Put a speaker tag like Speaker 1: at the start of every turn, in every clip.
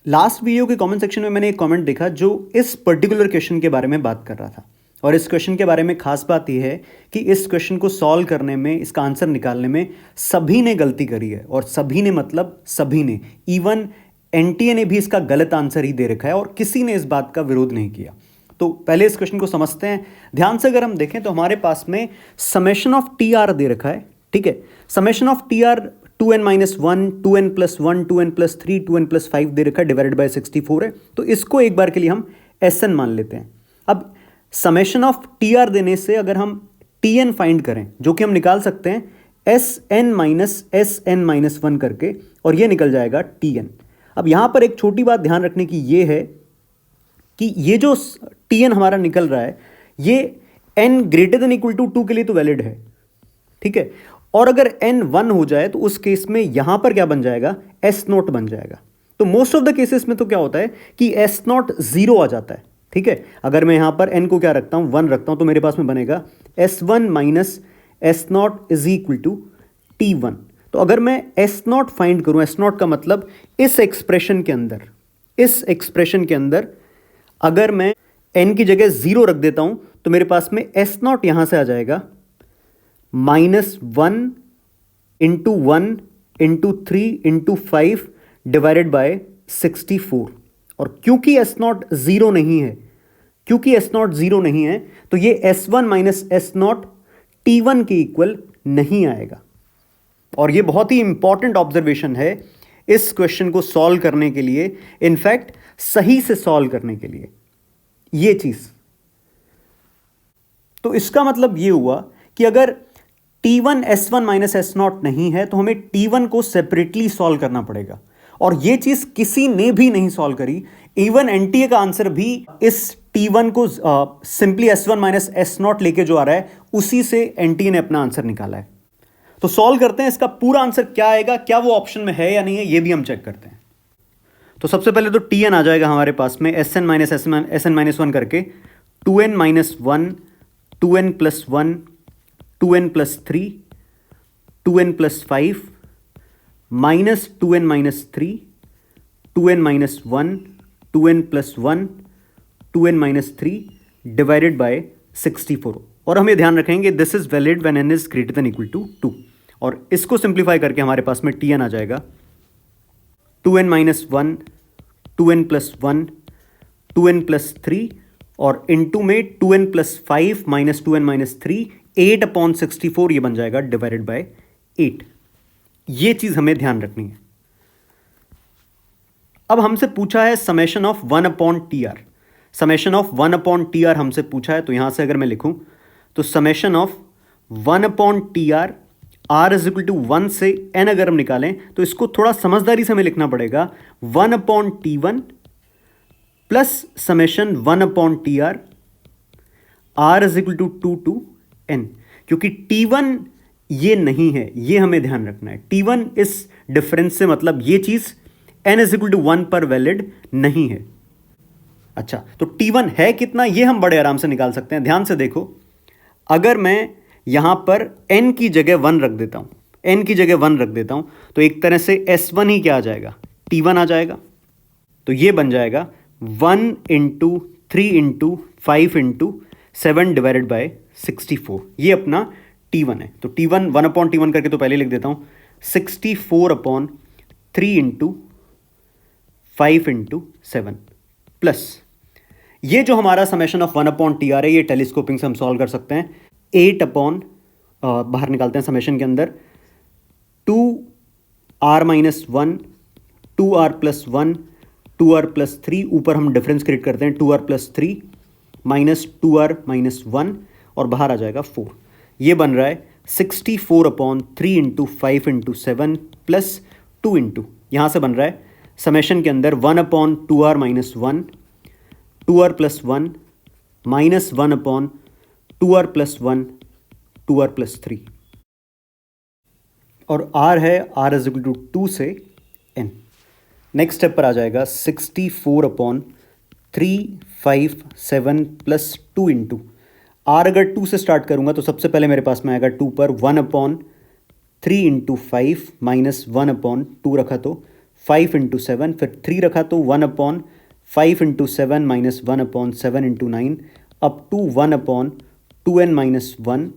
Speaker 1: Last video के comment section में मैंने एक कमेंट देखा जो इस पर्टिकुलर क्वेश्चन के बारे में बात कर रहा था। और इस क्वेश्चन के बारे में खास बात यह है कि इस क्वेश्चन को सॉल्व करने में, इसका आंसर निकालने में सभी ने गलती करी है। और सभी ने मतलब सभी ने, इवन एनटीए ने भी इसका गलत आंसर ही दे रखा है और किसी ने इस बात का विरोध नहीं किया। तो पहले इस क्वेश्चन को समझते हैं ध्यान से। अगर हम देखें तो हमारे पास में समेशन ऑफ टी आर दे रखा है, ठीक है। Summation of T R 2n-1, 2n+1, 2n+3, 2n+5 दे रखा है, डिवाइडेड बाय 64 है। तो इसको एक बार के लिए हम Sn मान लेते हैं। अब समेशन ऑफ टी आर देने से अगर हम Tn फाइंड करें, जो कि हम निकाल सकते हैं Sn-Sn-1 करके, और ये निकल जाएगा Tn। अब यहां पर एक छोटी बात ध्यान रखने की ये है कि ये जो Tn हमारा निकल रहा है ये n greater than equal to 2 के लिए तो वैलिड है, ठीक है। और अगर n 1 हो जाए तो उस केस में यहां पर क्या बन जाएगा, S0 बन जाएगा। तो मोस्ट ऑफ द केसेस में तो क्या होता है कि S0 0 आ जाता है, ठीक है। अगर मैं यहां पर n को क्या रखता हूं, 1 रखता हूं, तो मेरे पास में बनेगा S1 minus S0 is equal to T1। तो अगर मैं S0 फाइंड करूं, S0 का मतलब इस एक्सप्रेशन के अंदर अगर मैं n की जगह 0 रख देता हूं तो मेरे पास में S0 यहां से आ जाएगा -1 into 1 into 3 into 5 divided by 64। और क्योंकि S0 0 नहीं है तो ये S1 माइनस S0 T1 के इक्वल नहीं आएगा। और ये बहुत ही इंपॉर्टेंट ऑब्जर्वेशन है इस क्वेश्चन को सॉल्व करने के लिए, इनफैक्ट सही से सॉल्व करने के लिए, ये चीज। तो इसका मतलब ये हुआ कि अगर T1 S1 माइनस S0 नहीं है तो हमें T1 को सेपरेटली सॉल्व करना पड़ेगा। और ये चीज किसी ने भी नहीं सॉल्व करी। इवन एनटीए का आंसर भी इस T1 को सिंपली S1 माइनस S0 लेके जो आ रहा है उसी से एनटीए ने अपना आंसर निकाला है। तो सॉल्व करते हैं, इसका पूरा आंसर क्या आएगा, क्या वो ऑप्शन में है या नहीं है, ये भी हम चेक करते हैं। तो सबसे पहले तो Tn आ जाएगा हमारे पास में Sn-1 करके 2n-1, 2n+1, 2n+3, 2n+5 minus 2n-3, 2n-1, 2n+1, 2n-3 divided by 64। और हम ये ध्यान रखेंगे this is valid when n is greater than equal to 2। और इसको सिंप्लीफाई करके हमारे पास में Tn आ जाएगा 2n-1, 2n+1, 2n+3 और इनटू में 2n+5 माइनस 2n-3, 8/64 ये बन जाएगा डिवाइडेड बाय 8। ये चीज हमें ध्यान रखनी है। अब हमसे पूछा है summation of 1/TR। Summation of 1/TR हमसे पूछा है, तो यहां से अगर मैं लिखूं तो summation of 1/TR R is equal to 1 से n अगर हम निकालें तो इसको थोड़ा समझदारी से हमें लिखना पड़ेगा 1/T1 plus summation 1/TR R is equal to 2 to n। क्योंकि T1 ये नहीं है, ये हमें ध्यान रखना है। T1 इस डिफरेंस से मतलब ये चीज n इज इक्वल टू 1 पर वैलिड नहीं है। अच्छा, तो T1 है कितना, ये हम बड़े आराम से निकाल सकते हैं। ध्यान से देखो, अगर मैं यहां पर n की जगह 1 रख देता हूं, तो एक तरह से S1 ही क्या आ जाएगा, T1 आ जाएगा। तो ये बन जाएगा 1 into 3 into 5 into 7 divided by 64। ये अपना T1 है। तो T1 1/T1 करके तो पहले लिख देता हूं 64/3 इंटू 5 इंटू 7 प्लस ये जो हमारा समेशन ऑफ 1/TR है, ये टेलीस्कोपिंग से हम सॉल्व कर सकते हैं। 8 बाहर निकालते हैं समेशन के अंदर 2r-1, 2r+1, 2r+3, ऊपर हम डिफरेंस क्रिएट करते हैं 2r+3 माइनस 2r-1 और बाहर आ जाएगा 4। ये बन रहा है 64/3 इंटू 5 इंटू 7 प्लस 2 इंटू यहां से बन रहा है समेशन के अंदर 1/2r-1, 2r+1 minus 1/2r+1, 2r+3 और r है r इज इक्वल टू 2 से n। नेक्स्ट स्टेप पर आ जाएगा 64/3, 5, 7 प्लस 2 इंटू r अगर 2 से स्टार्ट करूंगा तो सबसे पहले मेरे पास में आएगा 2 पर 1/3 इंटू 5 माइनस 1/2 रखा तो 5 इंटू 7, फिर 3 रखा तो 1/5 into 7 minus 1/7 into 9 up to 1/2n minus 1,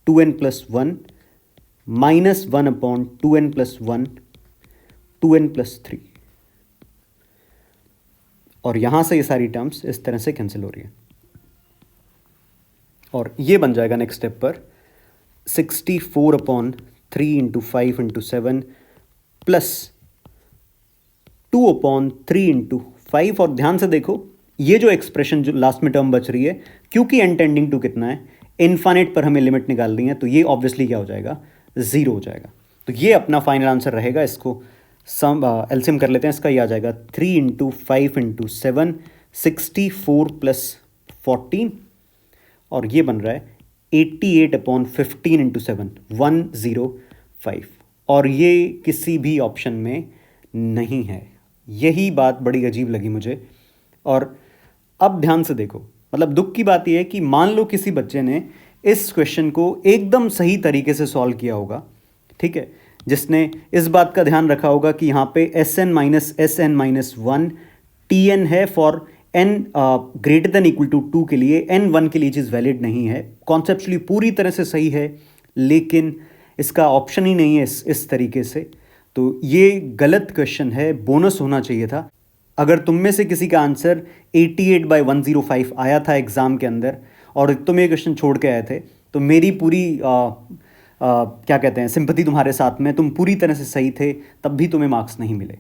Speaker 1: 2n plus 1 minus 1/2n plus 1, 2n plus 3। और यहां से ये सारी टर्म्स इस तरह से कैंसिल हो रही है और ये बन जाएगा नेक्स्ट स्टेप पर 64/3 इंटू 5 इंटू 7 प्लस 2/3 इंटू 5। और ध्यान से देखो ये जो एक्सप्रेशन जो लास्ट में टर्म बच रही है, क्योंकि n टेंडिंग टू कितना है, इनफाइनाइट पर हमें लिमिट निकालनी है, तो ये ऑब्वियसली क्या हो जाएगा, 0 हो जाएगा। तो ये अपना फाइनल आंसर रहेगा। इसको सम एलसीएम कर लेते हैं, इसका ये आ जाएगा 3 इंटू 5 इंटू 7, 64 प्लस 14 और ये बन रहा है 88/15 इंटू 7, 105। और ये किसी भी ऑप्शन में नहीं है। यही बात बड़ी अजीब लगी मुझे। और अब ध्यान से देखो, मतलब दुख की बात यह है कि मान लो किसी बच्चे ने इस क्वेश्चन को एकदम सही तरीके से सॉल्व किया होगा, ठीक है, जिसने इस बात का ध्यान रखा होगा कि यहाँ पे Sn-1 Tn है for n greater than equal to 2 के लिए, n 1 के लिए चीज़ वैलिड नहीं है, कॉन्सेप्चुअली पूरी तरह से सही है, लेकिन इसका ऑप्शन ही नहीं है इस तरीके से। तो ये गलत क्वेश्चन है, बोनस होना चाहिए था। अगर तुम में से किसी का आंसर 88/105 आया था एग्ज़ाम के अंदर और तुम ये क्वेश्चन छोड़ के आए थे, तो मेरी पूरी क्या कहते हैं सिंपैथी तुम्हारे साथ में, तुम पूरी तरह से सही थे, तब भी तुम्हें मार्क्स नहीं मिले।